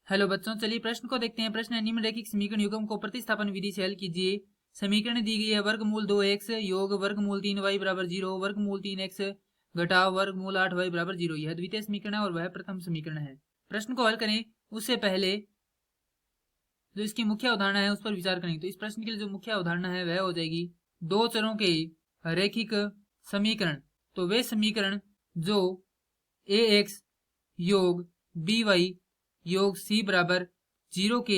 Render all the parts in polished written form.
Hello बच्चों, चलिए प्रश्न को देखते हैं। प्रश्न है, निम्नलिखित समीकरण युग्म को प्रतिस्थापन विधि से हल कीजिए। समीकरण दी गई है वर्गमूल 2x योग वर्गमूल 3y बराबर 0 वर्गमूल 3x घटाव वर्गमूल 8y बराबर 0। यह द्वितीय समीकरण है और वह प्रथम समीकरण है। प्रश्न को हल करें उससे पहले जो इसकी मुख्य अवधारणा है उस पर विचार करेंगे। तो इस प्रश्न के लिए जो मुख्य अवधारणा है वह हो जाएगी दो चरों के रैखिक समीकरण। तो वे समीकरण जो ax योग by योग c बराबर 0 के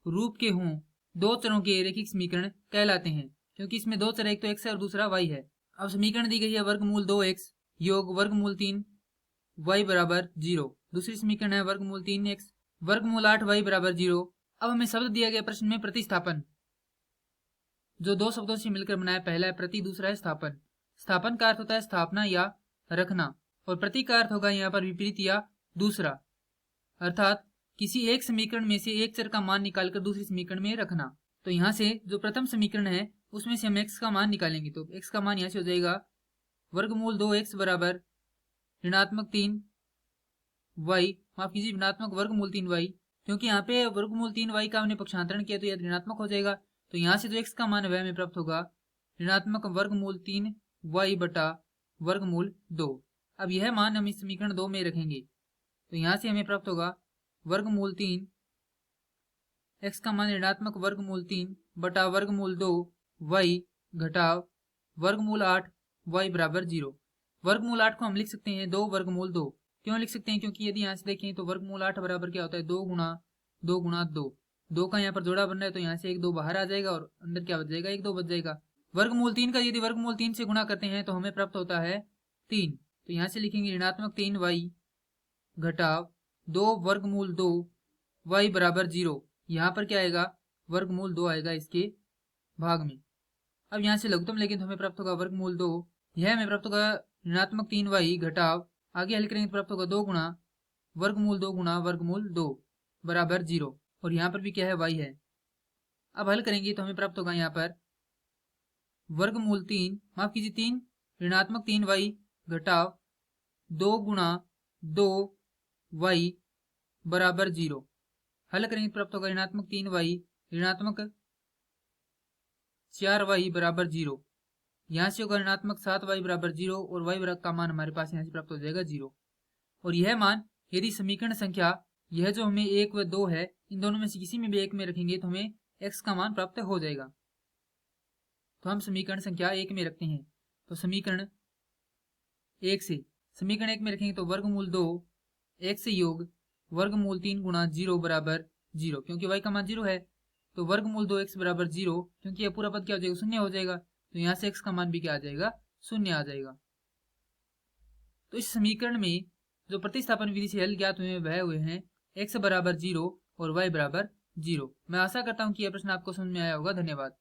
रूप के हों, दो चरों के रैखिक समीकरण कहलाते हैं, क्योंकि इसमें दो चर, एक तो x है और दूसरा y है। अब समीकरण दी गई है वर्गमूल 2x योग वर्गमूल 3y बराबर 0। दूसरी समीकरण है वर्गमूल 3x वर्गमूल 8y बराबर 0। अब हमें शब्द दिया गया प्रश्न में प्रतिस्थापन, जो दो शब्दों से मिलकर बनाया। पहला है प्रति, दूसरा है स्थापन। स्थापन का अर्थ होता है स्थापना या रखना, और प्रति का अर्थ होगा यहाँ पर विपरीत या दूसरा, अर्थात किसी एक समीकरण में से एक चर का मान निकालकर दूसरे समीकरण में रखना। तो यहाँ से जो प्रथम समीकरण है उसमें से हम x का मान निकालेंगे। तो x का मान यहाँ से हो जाएगा वर्गमूल 2x बराबर ऋणात्मक 3y, माफ कीजिए ऋणात्मक वर्गमूल 3y, क्योंकि यहाँ पे वर्गमूल 3y का हमने पक्षांतरण किया तो यह ऋणात्मक हो जाएगा। तो यहाँ से जो x का मान है वह हमें प्राप्त होगा ऋणात्मक वर्गमूल 3y बटा वर्गमूल 2। अब यह मान हम इस समीकरण 2 में रखेंगे। तो यहाँ से हमें प्राप्त होगा वर्गमूल 3, x का मान ऋणात्मक वर्गमूल 3 बटा वर्गमूल 2 y घटाव वर्गमूल 8 y बराबर 0। वर्गमूल 8 को हम लिख सकते हैं 2 वर्गमूल 2। क्यों लिख सकते हैं? क्योंकि यदि यहाँ से देखें तो वर्गमूल 8 बराबर क्या होता है 2 गुणा 2 गुणा 2। 2 का यहाँ पर जोड़ा बन रहा है तो यहाँ से 1 2 बाहर आ जाएगा और अंदर क्या बच जाएगा 1 2 बच जाएगा। वर्गमूल 3 का यदि वर्गमूल 3 से गुणा करते हैं तो हमें प्राप्त होता है 3। तो यहाँ से लिखेंगे ऋणात्मक 3y घटाव 2 वर्गमूल 2 y बराबर 0। यहाँ पर क्या आएगा वर्गमूल 2 आएगा इसके भाग में। अब यहाँ से लघुत्तम लेकिन तो हमें प्राप्त होगा वर्गमूल 2, यह हमें प्राप्त होगा ऋणात्मक 3y घटाव, आगे हल करेंगे तो प्राप्त होगा 2 गुणा वर्गमूल 2 बराबर 0, और यहाँ पर भी क्या है y है। अब हल करेंगे तो हमें प्राप्त होगा यहाँ पर वर्गमूल 3, माफ कीजिए 3 ऋणात्मक 3y घटाव 2 गुणा 2 y बराबर 0। हल करेंगे प्राप्त होगा ऋणात्मक 3y ऋणात्मक 4y बराबर 0। यहाँ से होगा ऋणात्मक 7y बराबर 0 और y का मान हमारे पास यहाँ से प्राप्त हो जाएगा 0। और यह मान यदि समीकरण संख्या यह जो हमें 1 व 2 है, इन दोनों में से किसी में भी एक में रखेंगे तो हमें x का मान प्राप्त हो जाएगा। तो हम समीकरण संख्या 1 में रखते हैं। तो समीकरण 1 से समीकरण 1 में रखेंगे तो वर्गमूल 2 x योग वर्गमूल 3 गुणा 0 बराबर 0, क्योंकि y का मान 0 है। तो वर्गमूल 2x बराबर 0, क्योंकि यह पूरा पद क्या हो जाएगा शून्य हो जाएगा। तो यहाँ से x का मान भी क्या आ जाएगा शून्य आ जाएगा। तो इस समीकरण में जो प्रतिस्थापन विधि से हल ज्ञात हुए वह हुए हैं x बराबर 0 और y बराबर 0। मैं आशा करता हूँ कि यह प्रश्न आपको समझ में आया होगा। धन्यवाद।